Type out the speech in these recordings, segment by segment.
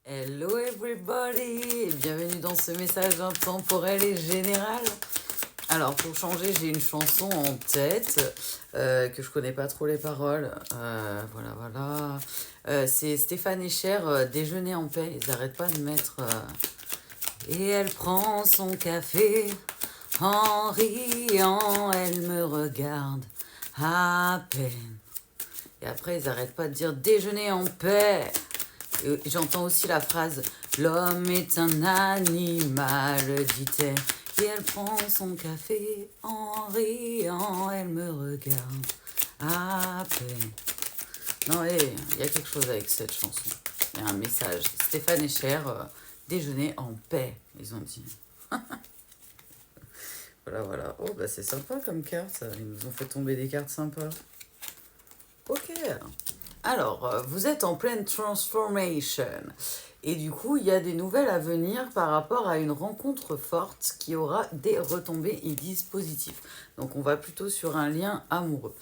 Hello everybody et bienvenue dans ce message intemporel et général. Alors pour changer, j'ai une chanson en tête que je connais pas trop les paroles. C'est Stéphane Echer, Déjeuner en paix. Ils arrêtent pas de mettre et elle prend son café en riant, elle me regarde à peine. Et après ils arrêtent pas de dire déjeuner en paix. J'entends aussi la phrase « L'homme est un animal », dit-elle. Et elle prend son café en riant, elle me regarde à peine. Non, il y a quelque chose avec cette chanson. Il y a un message. Stéphane Echer, déjeuner en paix, ils ont dit. Voilà. Oh, bah c'est sympa comme carte. Ils nous ont fait tomber des cartes sympas. Ok. Alors, vous êtes en pleine transformation. Et du coup, il y a des nouvelles à venir par rapport à une rencontre forte qui aura des retombées, ils disent, positives. Donc, on va plutôt sur un lien amoureux.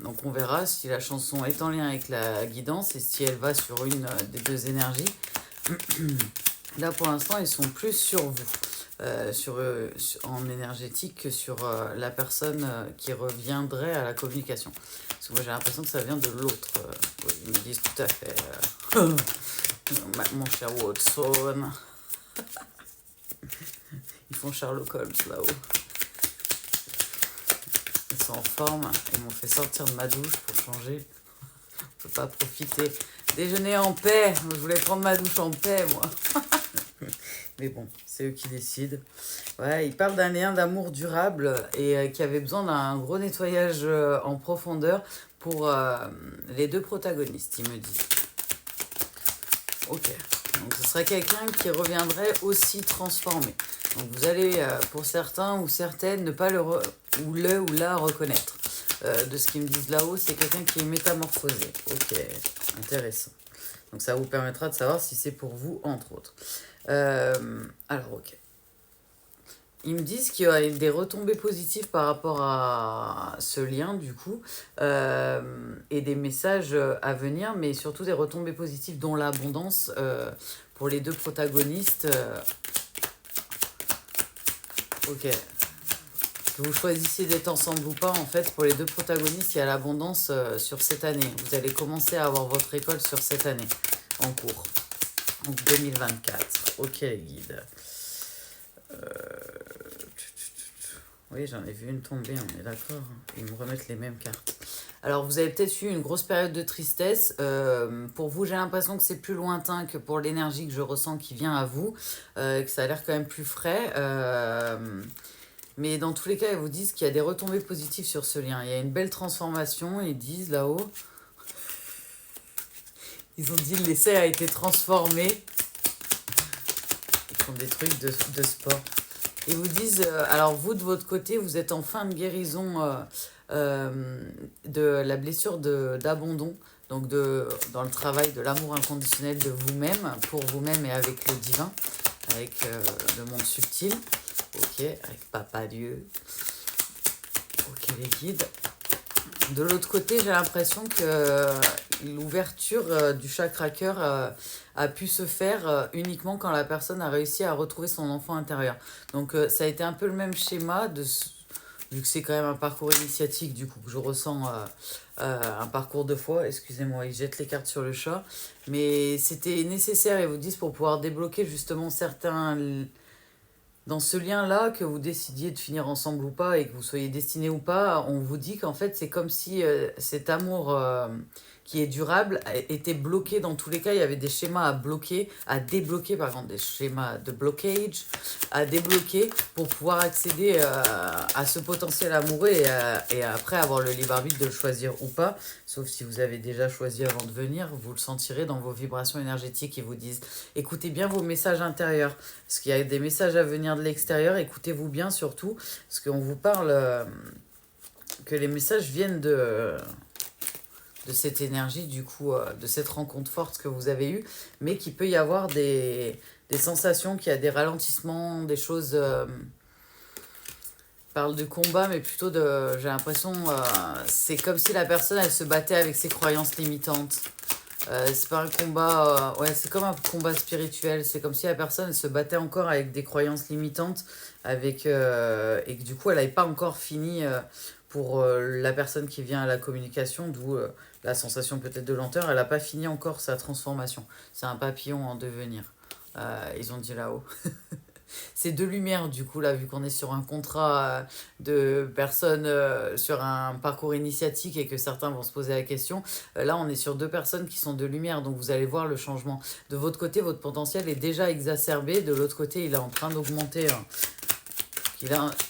Donc, on verra si la chanson est en lien avec la guidance et si elle va sur une des deux énergies. Là, pour l'instant, ils sont plus sur vous. En énergétique que sur la personne qui reviendrait à la communication. Parce que moi j'ai l'impression que ça vient de l'autre. Oui, ils me disent tout à fait. Mon cher Watson. Ils font Sherlock Holmes là-haut. Ils sont en forme. Ils m'ont fait sortir de ma douche pour changer. On peut pas profiter. Déjeuner en paix. Je voulais prendre ma douche en paix, moi. Mais bon, c'est eux qui décident. Ouais, ils parlent d'un lien d'amour durable et qui avait besoin d'un gros nettoyage en profondeur pour les deux protagonistes, ils me disent. Ok, donc ce serait quelqu'un qui reviendrait aussi transformé. Donc vous allez, pour certains ou certaines, ne pas ou la reconnaître. De ce qu'ils me disent là-haut, c'est quelqu'un qui est métamorphosé. Ok, intéressant. Donc ça vous permettra de savoir si c'est pour vous, entre autres. Alors, ok. Ils me disent qu'il y a des retombées positives par rapport à ce lien, du coup, et des messages à venir, mais surtout des retombées positives, dont l'abondance pour les deux protagonistes. Ok. Que vous choisissez d'être ensemble ou pas, en fait, pour les deux protagonistes, il y a l'abondance sur cette année. Vous allez commencer à avoir votre école sur cette année, en cours. Donc 2024. Ok, les guides. Oui, j'en ai vu une tomber, on est d'accord. Ils me remettent les mêmes cartes. Alors, vous avez peut-être eu une grosse période de tristesse. Pour vous, j'ai l'impression que c'est plus lointain que pour l'énergie que je ressens qui vient à vous, que ça a l'air quand même plus frais. Mais dans tous les cas, ils vous disent qu'il y a des retombées positives sur ce lien. Il y a une belle transformation, ils disent là-haut. Ils ont dit l'essai a été transformé. Ils font des trucs de sport. Ils vous disent, alors vous de votre côté, vous êtes en fin de guérison de la blessure d'abandon, donc dans le travail de l'amour inconditionnel de vous-même, pour vous-même et avec le divin, avec le monde subtil, ok, avec Papa Dieu, ok les guides. De l'autre côté, j'ai l'impression que l'ouverture du chakra cœur a pu se faire uniquement quand la personne a réussi à retrouver son enfant intérieur. Donc ça a été un peu le même schéma, vu que c'est quand même un parcours initiatique, du coup, que je ressens un parcours de foi. Excusez-moi, ils jettent les cartes sur le chat. Mais c'était nécessaire, ils vous disent, pour pouvoir débloquer justement certains... Dans ce lien-là, que vous décidiez de finir ensemble ou pas et que vous soyez destiné ou pas, on vous dit qu'en fait, c'est comme si cet amour qui est durable était bloqué dans tous les cas. Il y avait des schémas à débloquer, par exemple, des schémas de blocage à débloquer pour pouvoir accéder à ce potentiel amoureux et après avoir le libre arbitre de le choisir ou pas. Sauf si vous avez déjà choisi avant de venir, vous le sentirez dans vos vibrations énergétiques. Ils vous disent, écoutez bien vos messages intérieurs. Parce qu'il y a des messages à venir de l'extérieur, écoutez-vous bien surtout, parce qu'on vous parle que les messages viennent de cette énergie, du coup, de cette rencontre forte que vous avez eue, mais qu'il peut y avoir des sensations, qu'il y a des ralentissements, des choses... parle de combat, mais plutôt de... J'ai l'impression, c'est comme si la personne, elle se battait avec ses croyances limitantes. C'est pas un combat... ouais, c'est comme un combat spirituel. C'est comme si la personne elle se battait encore avec des croyances limitantes avec, et que du coup, elle n'avait pas encore fini pour la personne qui vient à la communication, d'où la sensation peut-être de lenteur. Elle n'a pas fini encore sa transformation. C'est un papillon en devenir. Ils ont dit là-haut. C'est de lumière, du coup, là, vu qu'on est sur un contrat de personnes sur un parcours initiatique et que certains vont se poser la question. Là, on est sur deux personnes qui sont de lumière, donc vous allez voir le changement. De votre côté, votre potentiel est déjà exacerbé. De l'autre côté, il est en train d'augmenter.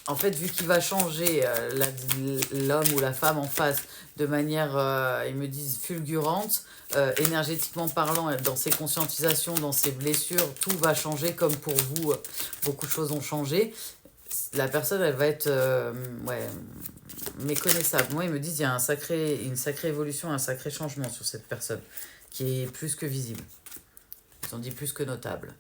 En fait, vu qu'il va changer l'homme ou la femme en face de manière, ils me disent, fulgurante, énergétiquement parlant, dans ses conscientisations, dans ses blessures, tout va changer comme pour vous, beaucoup de choses ont changé. La personne, elle va être ouais, méconnaissable. Moi, ils me disent, il y a une sacrée évolution, un sacré changement sur cette personne, qui est plus que visible. Ils ont dit plus que notable.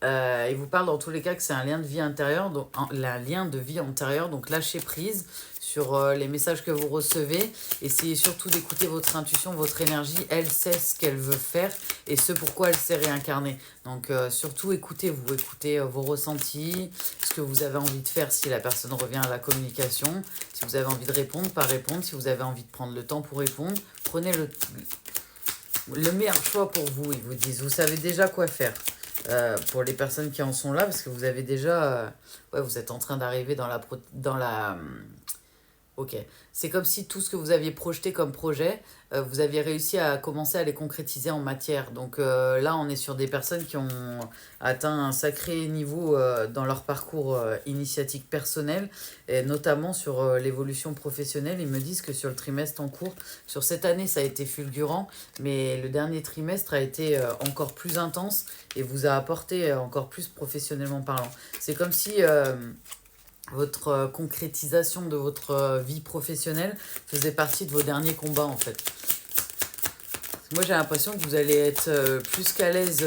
Il vous parle dans tous les cas que c'est un lien de vie intérieur, donc un lien de vie antérieur, donc lâchez prise sur les messages que vous recevez. Essayez surtout d'écouter votre intuition, votre énergie. Elle sait ce qu'elle veut faire et ce pourquoi elle s'est réincarnée. Donc surtout écoutez-vous, écoutez vos ressentis, ce que vous avez envie de faire si la personne revient à la communication, si vous avez envie de répondre, pas répondre, si vous avez envie de prendre le temps pour répondre, prenez le meilleur choix pour vous, ils vous disent. Vous savez déjà quoi faire. Pour les personnes qui en sont là, parce que vous avez déjà... ouais, vous êtes en train d'arriver dans la ok. C'est comme si tout ce que vous aviez projeté comme projet, vous aviez réussi à commencer à les concrétiser en matière. Donc là, on est sur des personnes qui ont atteint un sacré niveau dans leur parcours initiatique personnel, et notamment sur l'évolution professionnelle. Ils me disent que sur le trimestre en cours, sur cette année, ça a été fulgurant, mais le dernier trimestre a été encore plus intense et vous a apporté encore plus professionnellement parlant. C'est comme si... votre concrétisation de votre vie professionnelle faisait partie de vos derniers combats en fait. Moi j'ai l'impression que vous allez être plus qu'à l'aise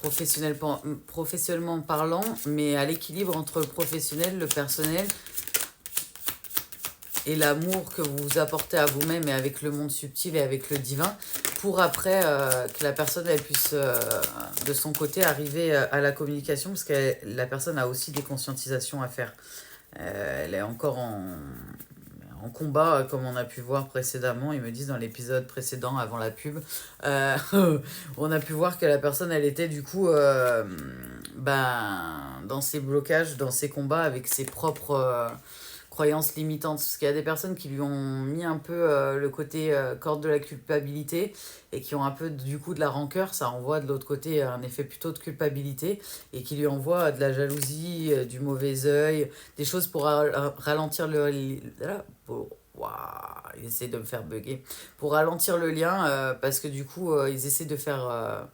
professionnellement parlant, mais à l'équilibre entre le professionnel, le personnel et l'amour que vous vous apportez à vous-même et avec le monde subtil et avec le divin, pour après que la personne elle puisse de son côté arriver à la communication, parce que la personne a aussi des conscientisations à faire. Elle est encore en combat, comme on a pu voir précédemment. Ils me disent dans l'épisode précédent, avant la pub, euh, on a pu voir que la personne, elle était du coup dans ses blocages, dans ses combats avec ses propres croyances limitantes. Parce qu'il y a des personnes qui lui ont mis un peu le côté corde de la culpabilité et qui ont un peu du coup de la rancœur. Ça envoie de l'autre côté un effet plutôt de culpabilité et qui lui envoie de la jalousie, du mauvais œil, des choses pour ralentir Waouh, ils essaient de me faire bugger. Pour ralentir le lien, parce que du coup, ils essaient de faire...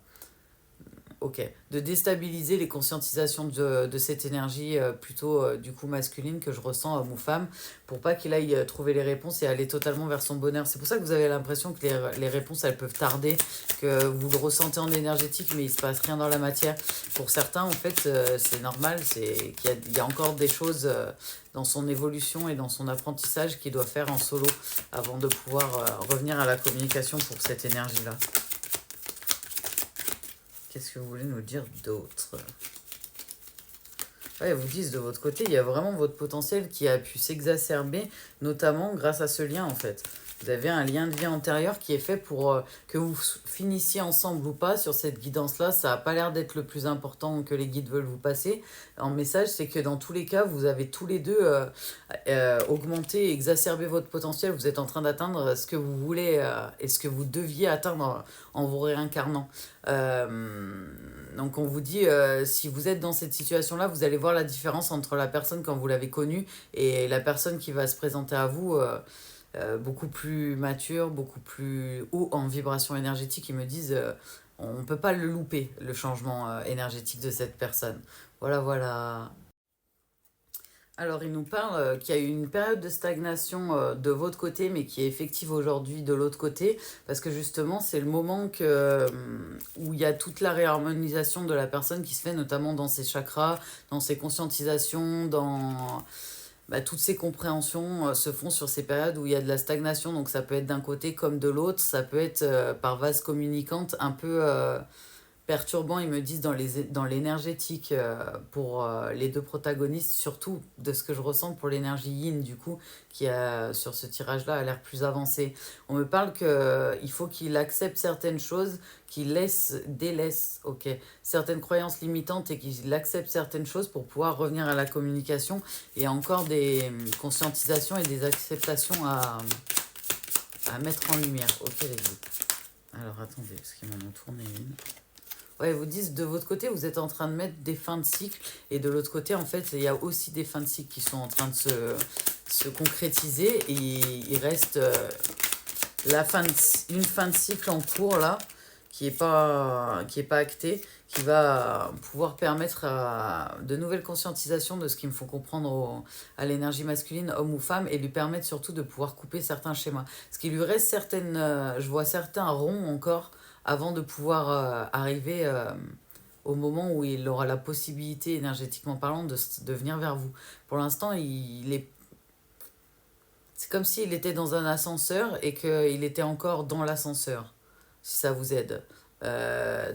ok, de déstabiliser les conscientisations de cette énergie plutôt du coup masculine que je ressens homme ou femme, pour pas qu'il aille trouver les réponses et aller totalement vers son bonheur. C'est pour ça que vous avez l'impression que les réponses elles peuvent tarder, que vous le ressentez en énergétique mais il se passe rien dans la matière. Pour certains en fait c'est normal, c'est qu'il y a encore des choses dans son évolution et dans son apprentissage qu'il doit faire en solo avant de pouvoir revenir à la communication pour cette énergie là. Qu'est-ce que vous voulez nous dire d'autre? Ouais, ils vous disent de votre côté, il y a vraiment votre potentiel qui a pu s'exacerber, notamment grâce à ce lien en fait. Vous avez un lien de vie antérieur qui est fait pour que vous finissiez ensemble ou pas sur cette guidance-là. Ça n'a pas l'air d'être le plus important que les guides veulent vous passer. En message, c'est que dans tous les cas, vous avez tous les deux augmenté, exacerbé votre potentiel. Vous êtes en train d'atteindre ce que vous voulez et ce que vous deviez atteindre en vous réincarnant. Donc on vous dit, si vous êtes dans cette situation-là, vous allez voir la différence entre la personne quand vous l'avez connue et la personne qui va se présenter à vous. Beaucoup plus mature, beaucoup plus haut en vibration énergétique. Ils me disent, on ne peut pas le louper, le changement énergétique de cette personne. Voilà, voilà. Alors, il nous parle qu'il y a eu une période de stagnation de votre côté, mais qui est effective aujourd'hui de l'autre côté, parce que justement, c'est le moment où il y a toute la réharmonisation de la personne qui se fait, notamment dans ses chakras, dans ses conscientisations, toutes ces compréhensions se font sur ces périodes où il y a de la stagnation. Donc ça peut être d'un côté comme de l'autre, ça peut être par vase communicante un peu perturbant, ils me disent, dans l'énergétique pour les deux protagonistes, surtout de ce que je ressens pour l'énergie yin, du coup, qui sur ce tirage-là a l'air plus avancé. On me parle qu'il faut qu'il accepte certaines choses, qu'il délaisse, ok, certaines croyances limitantes et qu'il accepte certaines choses pour pouvoir revenir à la communication et encore des conscientisations et des acceptations à mettre en lumière. Ok, les gars. Alors attendez, parce qu'ils m'en ont tourné une. Ouais, ils vous disent, de votre côté, vous êtes en train de mettre des fins de cycle, et de l'autre côté, en fait, il y a aussi des fins de cycle qui sont en train de se concrétiser, et il reste une fin de cycle en cours, là, qui est pas actée, qui va pouvoir permettre de nouvelles conscientisations de ce qui me faut comprendre à l'énergie masculine, homme ou femme, et lui permettre surtout de pouvoir couper certains schémas. Parce qu'il lui reste je vois certains ronds encore, avant de pouvoir arriver au moment où il aura la possibilité, énergétiquement parlant, de venir vers vous. Pour l'instant, c'est comme s'il était dans un ascenseur et qu'il était encore dans l'ascenseur, si ça vous aide.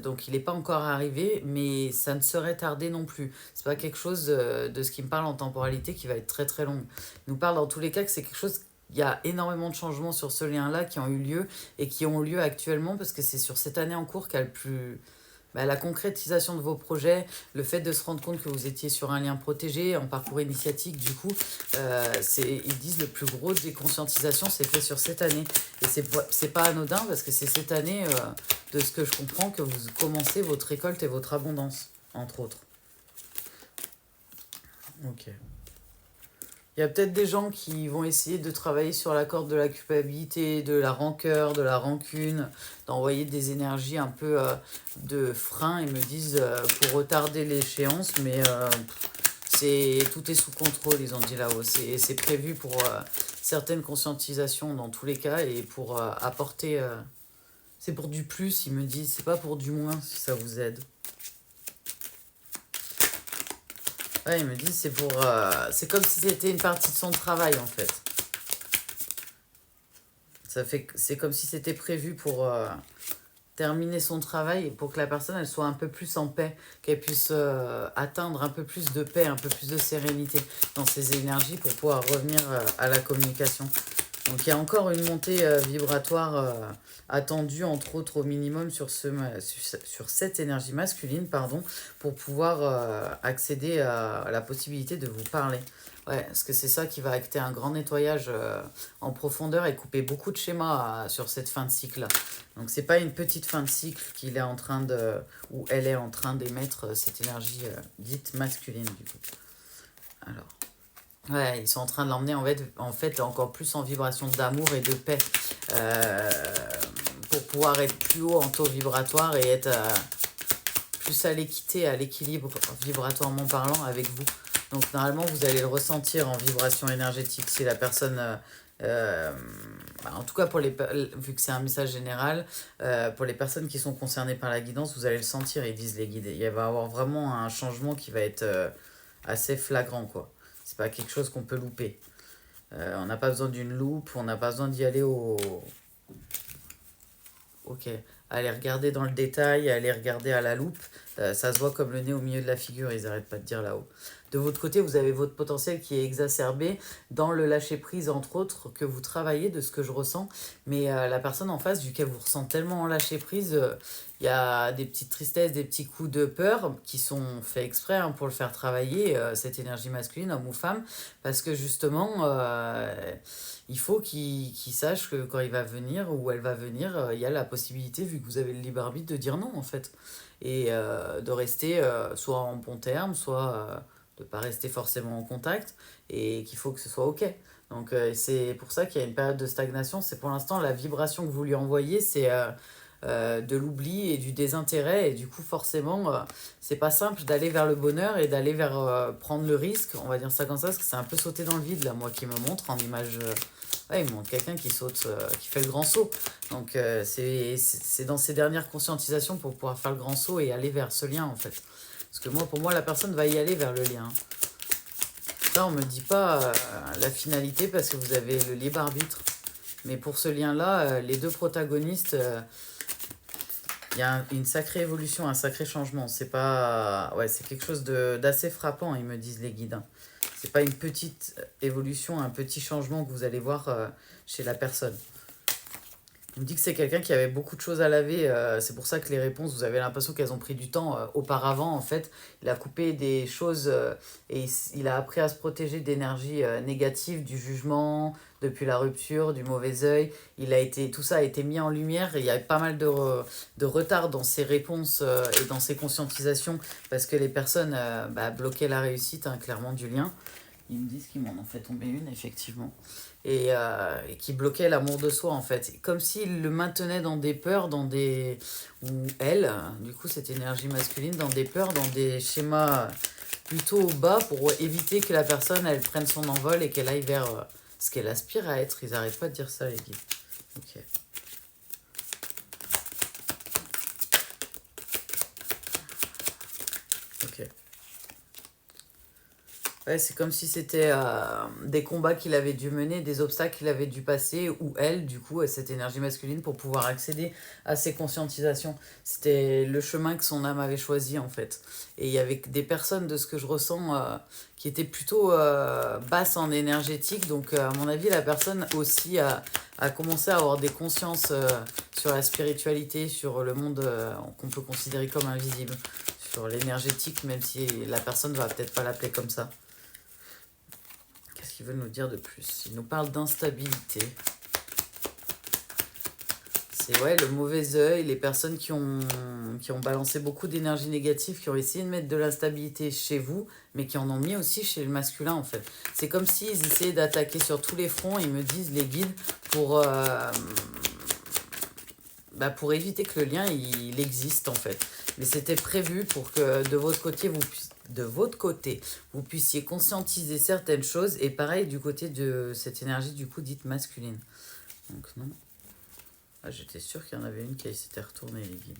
Donc il n'est pas encore arrivé, mais ça ne serait tardé non plus. C'est pas quelque chose de ce qui me parle en temporalité qui va être très très long. Il nous parle dans tous les cas que c'est quelque chose. Il y a énormément de changements sur ce lien-là qui ont eu lieu et qui ont lieu actuellement parce que c'est sur cette année en cours qu'a le plus. La concrétisation de vos projets, le fait de se rendre compte que vous étiez sur un lien protégé, en parcours initiatique, du coup, ils disent le plus gros des conscientisations, c'est fait sur cette année. Et c'est pas anodin parce que c'est cette année, de ce que je comprends, que vous commencez votre récolte et votre abondance, entre autres. Ok. Il y a peut-être des gens qui vont essayer de travailler sur la corde de la culpabilité, de la rancœur, de la rancune, d'envoyer des énergies un peu de frein. Ils me disent pour retarder l'échéance, mais tout est sous contrôle, ils ont dit là-haut. C'est prévu pour certaines conscientisations dans tous les cas et pour apporter. C'est pour du plus, ils me disent. C'est pas pour du moins, si ça vous aide. Ouais, ils me disent c'est comme si c'était une partie de son travail en fait. C'est comme si c'était prévu pour terminer son travail et pour que la personne elle soit un peu plus en paix, qu'elle puisse atteindre un peu plus de paix, un peu plus de sérénité dans ses énergies pour pouvoir revenir à la communication. Donc il y a encore une montée vibratoire attendue, entre autres au minimum sur cette énergie masculine, pardon, pour pouvoir accéder à la possibilité de vous parler. Ouais, parce que c'est ça qui va acter un grand nettoyage en profondeur et couper beaucoup de schémas sur cette fin de cycle-là. Donc c'est pas une petite fin de cycle où elle est en train d'émettre cette énergie dite masculine du coup. Alors. Ouais, ils sont en train de l'emmener en fait encore plus en vibration d'amour et de paix pour pouvoir être plus haut en taux vibratoire et être plus à l'équité, à l'équilibre vibratoirement parlant avec vous. Donc normalement, vous allez le ressentir en vibration énergétique si la personne... en tout cas, vu que c'est un message général, pour les personnes qui sont concernées par la guidance, vous allez le sentir, ils disent les guides. Il va y avoir vraiment un changement qui va être assez flagrant, quoi. C'est pas quelque chose qu'on peut louper. On n'a pas besoin d'une loupe, on n'a pas besoin d'y aller Ok, aller regarder dans le détail, aller regarder à la loupe, ça se voit comme le nez au milieu de la figure, ils n'arrêtent pas de dire là-haut. De votre côté, vous avez votre potentiel qui est exacerbé dans le lâcher-prise, entre autres, que vous travaillez, de ce que je ressens. Mais la personne en face, vu qu'elle vous ressent tellement en lâcher-prise, il y a des petites tristesses, des petits coups de peur qui sont faits exprès pour le faire travailler, cette énergie masculine, homme ou femme, parce que justement, il faut qu'il sache que quand il va venir ou elle va venir, il y a la possibilité, vu que vous avez le libre arbitre, de dire non, en fait. Et de rester soit en bon terme, soit de ne pas rester forcément en contact, et qu'il faut que ce soit OK. Donc c'est pour ça qu'il y a une période de stagnation. C'est pour l'instant la vibration que vous lui envoyez, c'est de l'oubli et du désintérêt. Et du coup, forcément, c'est pas simple d'aller vers le bonheur et d'aller vers prendre le risque, on va dire ça comme ça, parce que c'est un peu sauter dans le vide, là, moi, qui me montre en image... ouais, il me montre quelqu'un qui saute, qui fait le grand saut. Donc, c'est dans ces dernières conscientisations pour pouvoir faire le grand saut et aller vers ce lien, en fait. Parce que pour moi, la personne va y aller vers le lien. Là, on me dit pas la finalité parce que vous avez le libre arbitre. Mais pour ce lien-là, les deux protagonistes, il y a une sacrée évolution, un sacré changement. C'est pas... Ouais, c'est quelque chose d'assez frappant, ils me disent les guides, hein. C'est pas une petite évolution, un petit changement que vous allez voir chez la personne. Il me dit que c'est quelqu'un qui avait beaucoup de choses à laver. C'est pour ça que les réponses, vous avez l'impression qu'elles ont pris du temps auparavant. En fait, il a coupé des choses et il a appris à se protéger d'énergie négative, du jugement, depuis la rupture, du mauvais œil. Tout ça a été mis en lumière et il y a pas mal de retard dans ses réponses et dans ses conscientisations parce que les personnes bloquaient la réussite, hein, clairement, du lien. Ils me disent qu'ils m'en ont fait tomber une, effectivement. Et qui bloquait l'amour de soi, en fait. Comme s'il le maintenait dans des peurs, ou elle, du coup, cette énergie masculine, dans des peurs, dans des schémas plutôt bas pour éviter que la personne, elle prenne son envol et qu'elle aille vers ce qu'elle aspire à être. Ils n'arrêtent pas de dire ça, les guides. Ok. Ok. Ouais, c'est comme si c'était des combats qu'il avait dû mener, des obstacles qu'il avait dû passer, ou elle, du coup, cette énergie masculine pour pouvoir accéder à ces conscientisations. C'était le chemin que son âme avait choisi, en fait. Et il y avait des personnes, de ce que je ressens, qui étaient plutôt basses en énergétique. Donc, à mon avis, la personne aussi a commencé à avoir des consciences sur la spiritualité, sur le monde qu'on peut considérer comme invisible, sur l'énergétique, même si la personne ne va peut-être pas l'appeler comme ça. Qu'est-ce qu'ils veulent nous dire de plus? Ils nous parlent d'instabilité. C'est ouais, le mauvais œil, les personnes qui ont balancé beaucoup d'énergie négative, qui ont essayé de mettre de l'instabilité chez vous, mais qui en ont mis aussi chez le masculin, en fait. C'est comme s'ils essayaient d'attaquer sur tous les fronts, ils me disent, les guides, pour éviter que le lien, il existe, en fait. Mais c'était prévu pour que de votre côté, vous puissiez conscientiser certaines choses. Et pareil, du côté de cette énergie, du coup, dite masculine. Donc, non. Ah, j'étais sûre qu'il y en avait une qui s'était retournée, les guides.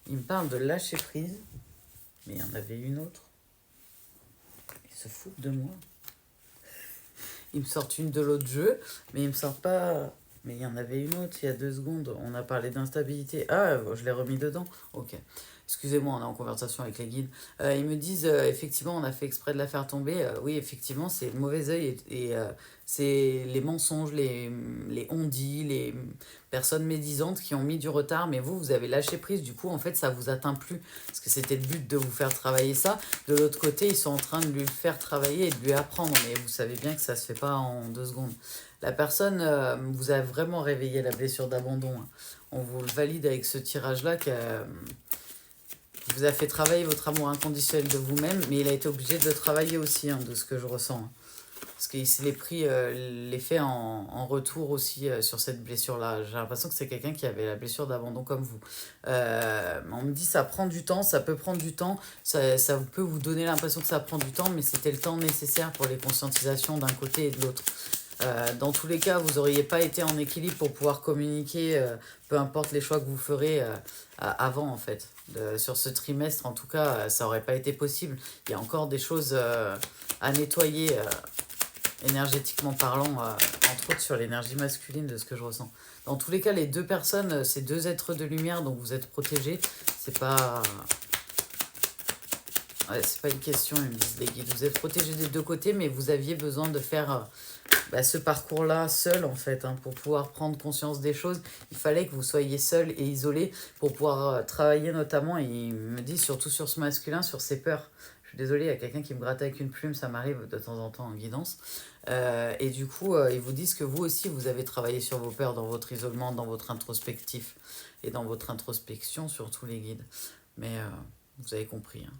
Ils me parlent de lâcher prise. Mais il y en avait une autre. Ils se foutent de moi. Ils me sortent une de l'autre jeu, mais ils me sortent pas... Mais il y en avait une autre il y a 2 secondes. On a parlé d'instabilité. Ah, je l'ai remis dedans. Ok. Excusez-moi, on est en conversation avec les guides. Ils me disent, effectivement, on a fait exprès de la faire tomber. Oui, effectivement, c'est le mauvais œil et c'est les mensonges, les on-dit, les personnes médisantes qui ont mis du retard. Mais vous avez lâché prise. Du coup, en fait, ça vous atteint plus. Parce que c'était le but de vous faire travailler ça. De l'autre côté, ils sont en train de lui faire travailler et de lui apprendre. Mais vous savez bien que ça se fait pas en 2 secondes. La personne vous a vraiment réveillé la blessure d'abandon, hein. On vous le valide avec ce tirage-là qui vous a fait travailler votre amour inconditionnel de vous-même, mais il a été obligé de le travailler aussi, hein, de ce que je ressens, hein. Parce qu'il s'est pris l'effet en retour aussi sur cette blessure-là. J'ai l'impression que c'est quelqu'un qui avait la blessure d'abandon comme vous. On me dit ça prend du temps, ça peut prendre du temps, ça peut vous donner l'impression que ça prend du temps, mais c'était le temps nécessaire pour les conscientisations d'un côté et de l'autre. Dans tous les cas, vous n'auriez pas été en équilibre pour pouvoir communiquer, peu importe les choix que vous ferez avant, en fait. Sur ce trimestre, en tout cas, ça n'aurait pas été possible. Il y a encore des choses à nettoyer, énergétiquement parlant, entre autres sur l'énergie masculine de ce que je ressens. Dans tous les cas, les 2 personnes, c'est 2 êtres de lumière, donc vous êtes protégés. C'est pas... Ouais, c'est pas une question, ils me disent les guides. Vous êtes protégés des 2 côtés, mais vous aviez besoin de faire... ce parcours-là seul, en fait, hein, pour pouvoir prendre conscience des choses. Il fallait que vous soyez seul et isolé pour pouvoir travailler notamment, et il me dit surtout sur ce masculin, sur ses peurs. Je suis désolée, il y a quelqu'un qui me gratte avec une plume, ça m'arrive de temps en temps en guidance. Et du coup, ils vous disent que vous aussi, vous avez travaillé sur vos peurs dans votre isolement, dans votre introspectif et dans votre introspection, surtout les guides. Mais vous avez compris, hein.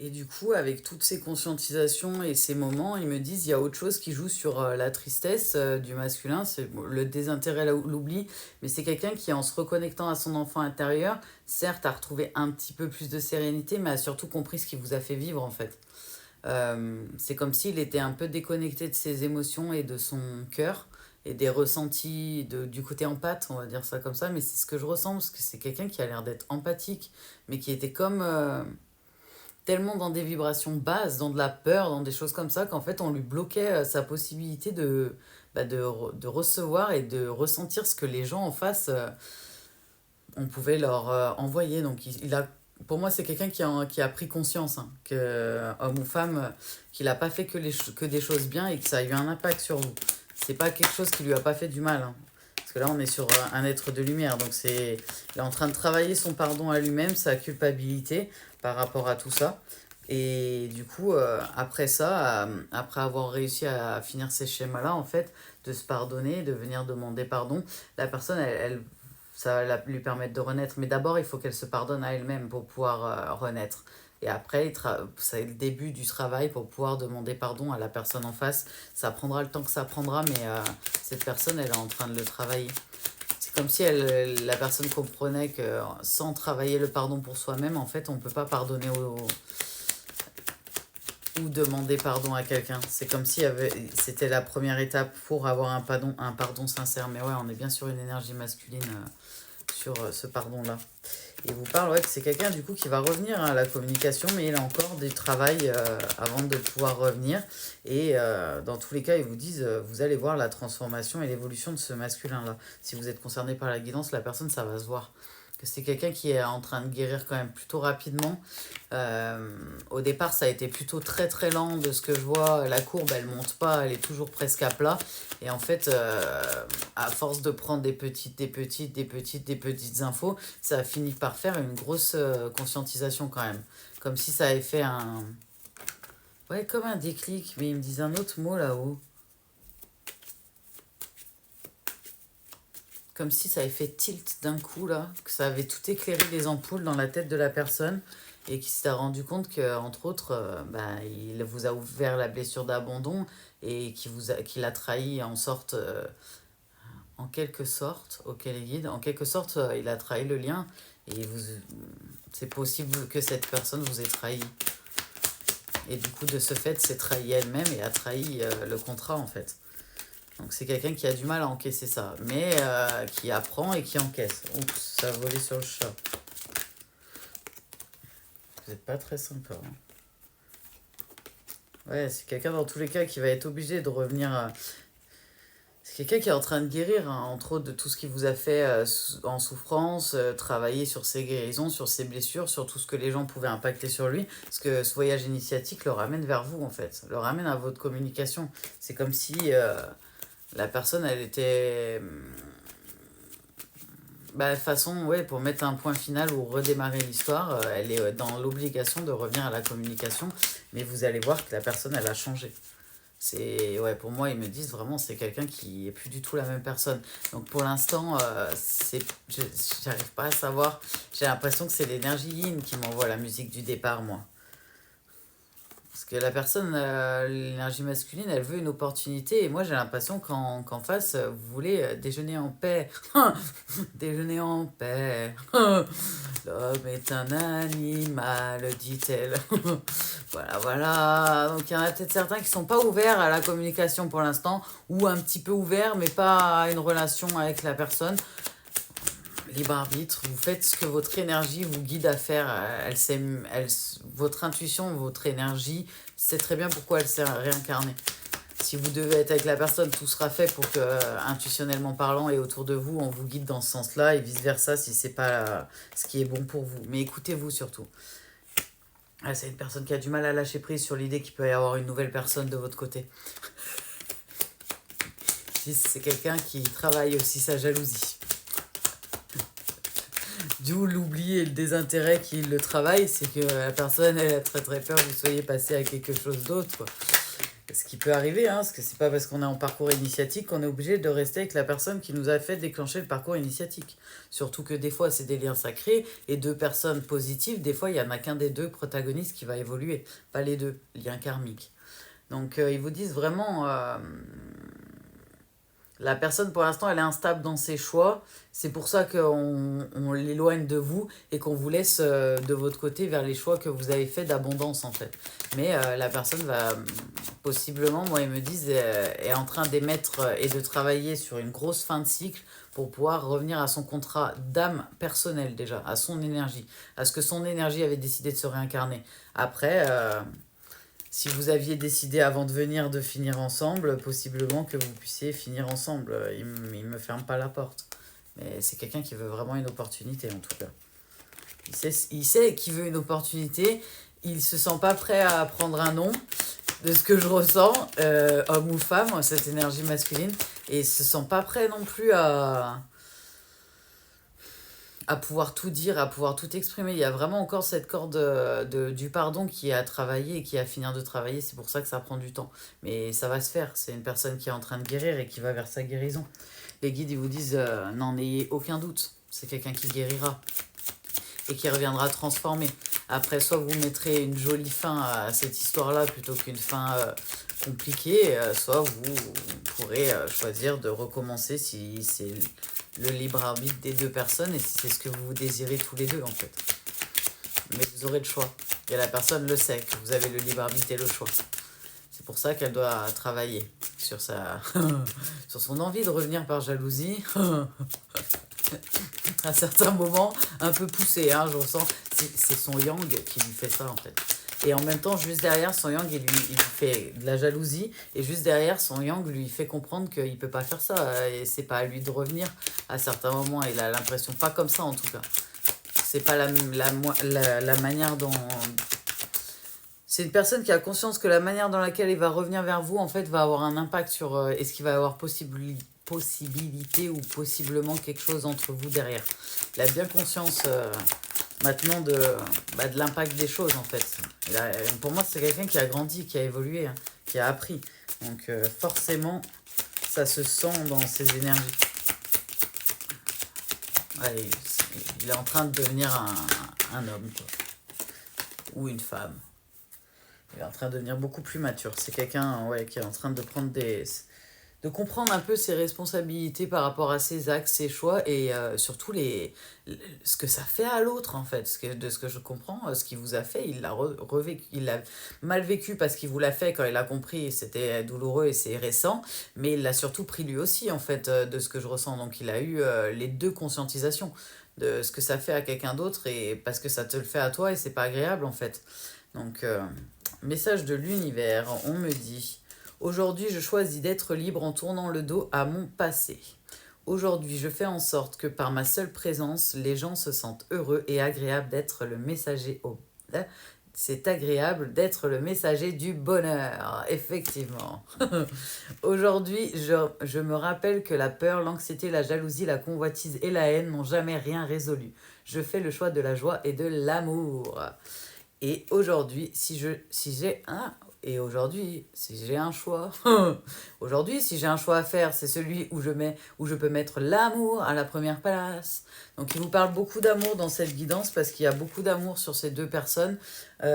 Et du coup, avec toutes ces conscientisations et ces moments, ils me disent il y a autre chose qui joue sur la tristesse du masculin, c'est le désintérêt, l'oubli, mais c'est quelqu'un qui, en se reconnectant à son enfant intérieur, certes a retrouvé un petit peu plus de sérénité, mais a surtout compris ce qui vous a fait vivre, en fait. C'est comme s'il était un peu déconnecté de ses émotions et de son cœur et des ressentis du côté empathe, on va dire ça comme ça, mais c'est ce que je ressens, parce que c'est quelqu'un qui a l'air d'être empathique, mais qui était comme... tellement dans des vibrations basses, dans de la peur, dans des choses comme ça, qu'en fait, on lui bloquait sa possibilité de recevoir et de ressentir ce que les gens en face, on pouvait leur envoyer. Donc, pour moi, c'est quelqu'un qui a pris conscience, hein, que, homme ou femme, qu'il n'a pas fait que des choses bien et que ça a eu un impact sur vous. C'est pas quelque chose qui lui a pas fait du mal, hein. Parce que là, on est sur un être de lumière. Donc, il est en train de travailler son pardon à lui-même, sa culpabilité par rapport à tout ça. Et du coup, après ça, après avoir réussi à finir ces schémas-là, en fait, de se pardonner, de venir demander pardon, la personne, ça va lui permettre de renaître. Mais d'abord, il faut qu'elle se pardonne à elle-même pour pouvoir renaître. Et après, c'est le début du travail pour pouvoir demander pardon à la personne en face. Ça prendra le temps que ça prendra, mais cette personne, elle est en train de le travailler. C'est comme si la personne comprenait que sans travailler le pardon pour soi-même, en fait, on ne peut pas pardonner ou demander pardon à quelqu'un. C'est comme si c'était la première étape pour avoir un pardon sincère. Mais ouais, on est bien sur une énergie masculine sur ce pardon-là. Il vous parle que c'est quelqu'un du coup qui va revenir à la communication, mais il a encore du travail avant de pouvoir revenir. Et dans tous les cas, ils vous disent, vous allez voir la transformation et l'évolution de ce masculin-là. Si vous êtes concerné par la guidance, la personne, ça va se voir. Que c'est quelqu'un qui est en train de guérir quand même plutôt rapidement. Au départ, ça a été plutôt très très lent de ce que je vois. La courbe, elle monte pas, elle est toujours presque à plat. Et en fait, à force de prendre des petites infos, ça a fini par faire une grosse conscientisation quand même. Comme si ça avait fait un... Ouais, comme un déclic, mais ils me disent un autre mot là-haut. Comme si ça avait fait tilt d'un coup là, que ça avait tout éclairé les ampoules dans la tête de la personne et qui s'est rendu compte que, entre autres, il vous a ouvert la blessure d'abandon et qu'il a trahi en quelque sorte, auquel guide, en quelque sorte, il a trahi le lien et c'est possible que cette personne vous ait trahi. Et du coup, de ce fait, s'est trahi elle-même et a trahi le contrat en fait. Donc c'est quelqu'un qui a du mal à encaisser ça, mais qui apprend et qui encaisse. Oups, ça a volé sur le chat. Vous n'êtes pas très sympa. Hein. Ouais, c'est quelqu'un dans tous les cas qui va être obligé de revenir. C'est quelqu'un qui est en train de guérir, hein, entre autres, de tout ce qui vous a fait en souffrance, travailler sur ses guérisons, sur ses blessures, sur tout ce que les gens pouvaient impacter sur lui. Parce que ce voyage initiatique le ramène vers vous, en fait. Le ramène à votre communication. C'est comme si la personne, elle était... de toute façon, ouais, pour mettre un point final ou redémarrer l'histoire, elle est dans l'obligation de revenir à la communication. Mais vous allez voir que la personne, elle a changé. Ouais, pour moi, ils me disent vraiment c'est quelqu'un qui est plus du tout la même personne. Donc pour l'instant, j'arrive pas à savoir. J'ai l'impression que c'est l'énergie yin qui m'envoie la musique du départ, moi. Parce que la personne, l'énergie masculine, elle veut une opportunité. Et moi, j'ai l'impression qu'en face, vous voulez déjeuner en paix. Déjeuner en paix. L'homme est un animal, dit-elle. Voilà, voilà. Donc, il y en a peut-être certains qui sont pas ouverts à la communication pour l'instant. Ou un petit peu ouverts, mais pas à une relation avec la personne. Libre arbitre, vous faites ce que votre énergie vous guide à faire. Votre intuition, votre énergie, c'est très bien pourquoi elle s'est réincarnée. Si vous devez être avec la personne, tout sera fait pour que, intuitionnellement parlant, et autour de vous, on vous guide dans ce sens-là, et vice-versa si c'est pas ce qui est bon pour vous. Mais écoutez-vous surtout. C'est une personne qui a du mal à lâcher prise sur l'idée qu'il peut y avoir une nouvelle personne de votre côté. Si c'est quelqu'un qui travaille aussi sa jalousie. D'où l'oubli et le désintérêt qui le travaille, c'est que la personne, elle a très très peur que vous soyez passé à quelque chose d'autre, quoi. Ce qui peut arriver, hein, parce que c'est pas parce qu'on est en parcours initiatique qu'on est obligé de rester avec la personne qui nous a fait déclencher le parcours initiatique. Surtout que des fois, c'est des liens sacrés, et deux personnes positives, des fois, il n'y en a qu'un des deux protagonistes qui va évoluer, pas les deux, liens karmiques. Donc, ils vous disent vraiment... La personne, pour l'instant, elle est instable dans ses choix. C'est pour ça qu'on l'éloigne de vous et qu'on vous laisse de votre côté vers les choix que vous avez fait d'abondance, en fait. Mais la personne va, possiblement, moi, ils me disent, est en train d'émettre et de travailler sur une grosse fin de cycle pour pouvoir revenir à son contrat d'âme personnelle, déjà, à son énergie, à ce que son énergie avait décidé de se réincarner. Après, si vous aviez décidé avant de venir de finir ensemble, possiblement que vous puissiez finir ensemble. Il me ferme pas la porte. Mais c'est quelqu'un qui veut vraiment une opportunité, en tout cas. Il sait qu'il veut une opportunité. Il se sent pas prêt à prendre un nom, de ce que je ressens, homme ou femme, cette énergie masculine. Et il se sent pas prêt non plus à pouvoir tout dire, à pouvoir tout exprimer. Il y a vraiment encore cette corde du pardon qui est à travailler et qui est à finir de travailler. C'est pour ça que ça prend du temps. Mais ça va se faire. C'est une personne qui est en train de guérir et qui va vers sa guérison. Les guides, ils vous disent, n'en ayez aucun doute. C'est quelqu'un qui guérira et qui reviendra transformé. Après, soit vous mettrez une jolie fin à cette histoire-là plutôt qu'une fin compliquée, soit vous pourrez choisir de recommencer si c'est le libre arbitre des deux personnes et si c'est ce que vous désirez tous les deux, en fait. Mais vous aurez le choix. Et la personne le sait, que vous avez le libre arbitre et le choix. C'est pour ça qu'elle doit travailler sur sur son envie de revenir par jalousie. À certains moments, un peu poussé, hein, je ressens. C'est son yang qui lui fait ça, en fait. Et en même temps, juste derrière, son yang, il lui fait de la jalousie. Et juste derrière, son yang lui fait comprendre qu'il ne peut pas faire ça. Et c'est pas à lui de revenir à certains moments. Il a l'impression, pas comme ça en tout cas. C'est pas la manière dont... C'est une personne qui a conscience que la manière dans laquelle il va revenir vers vous, en fait, va avoir un impact sur est-ce qu'il va y avoir possibilité ou possiblement quelque chose entre vous derrière. Il a bien conscience maintenant de l'impact des choses, en fait. Pour moi, c'est quelqu'un qui a grandi, qui a évolué, hein, qui a appris. Donc forcément, ça se sent dans ses énergies. Ouais, il est en train de devenir un homme, quoi. Ou une femme. Il est en train de devenir beaucoup plus mature. C'est quelqu'un qui est en train de prendre de comprendre un peu ses responsabilités par rapport à ses actes, ses choix et surtout ce que ça fait à l'autre, en fait. De ce que je comprends, ce qu'il vous a fait, il l'a revécu, il l'a mal vécu parce qu'il vous l'a fait quand il a compris, c'était douloureux et c'est récent, mais il l'a surtout pris lui aussi, en fait, de ce que je ressens. Donc il a eu les deux conscientisations de ce que ça fait à quelqu'un d'autre et parce que ça te le fait à toi et c'est pas agréable, en fait. Donc, message de l'univers, on me dit... Aujourd'hui, je choisis d'être libre en tournant le dos à mon passé. Aujourd'hui, je fais en sorte que par ma seule présence, les gens se sentent heureux et agréable d'être le messager C'est agréable d'être le messager du bonheur, effectivement. Aujourd'hui, je me rappelle que la peur, l'anxiété, la jalousie, la convoitise et la haine n'ont jamais rien résolu. Je fais le choix de la joie et de l'amour. Et aujourd'hui, si j'ai un choix, aujourd'hui, si j'ai un choix à faire, c'est celui où je peux mettre l'amour à la première place. Donc, il vous parle beaucoup d'amour dans cette guidance parce qu'il y a beaucoup d'amour sur ces deux personnes. Il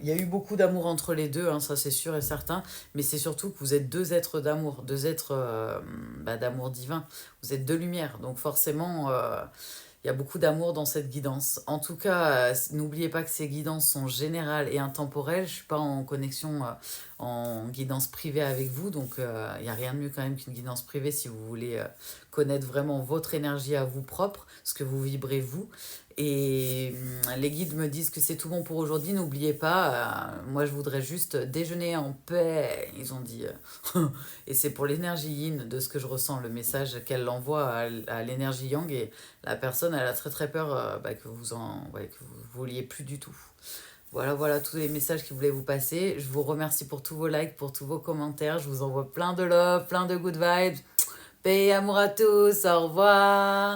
y a eu beaucoup d'amour entre les deux, hein, ça c'est sûr et certain. Mais c'est surtout que vous êtes deux êtres d'amour, deux êtres d'amour divin. Vous êtes deux lumières. Donc, forcément... il y a beaucoup d'amour dans cette guidance. En tout cas, n'oubliez pas que ces guidances sont générales et intemporelles. Je ne suis pas en connexion en guidance privée avec vous. Donc, il n'y a rien de mieux quand même qu'une guidance privée si vous voulez connaître vraiment votre énergie à vous propre, ce que vous vibrez vous. Et les guides me disent que c'est tout bon pour aujourd'hui. N'oubliez pas, moi je voudrais juste déjeuner en paix, ils ont dit. Et c'est pour l'énergie yin, de ce que je ressens, le message qu'elle envoie à l'énergie yang. Et la personne, elle a très très peur que vous vouliez plus du tout. Voilà tous les messages qui voulaient vous passer. Je vous remercie pour tous vos likes, pour tous vos commentaires. Je vous envoie plein de love, plein de good vibes. Paix et amour à tous. Au revoir.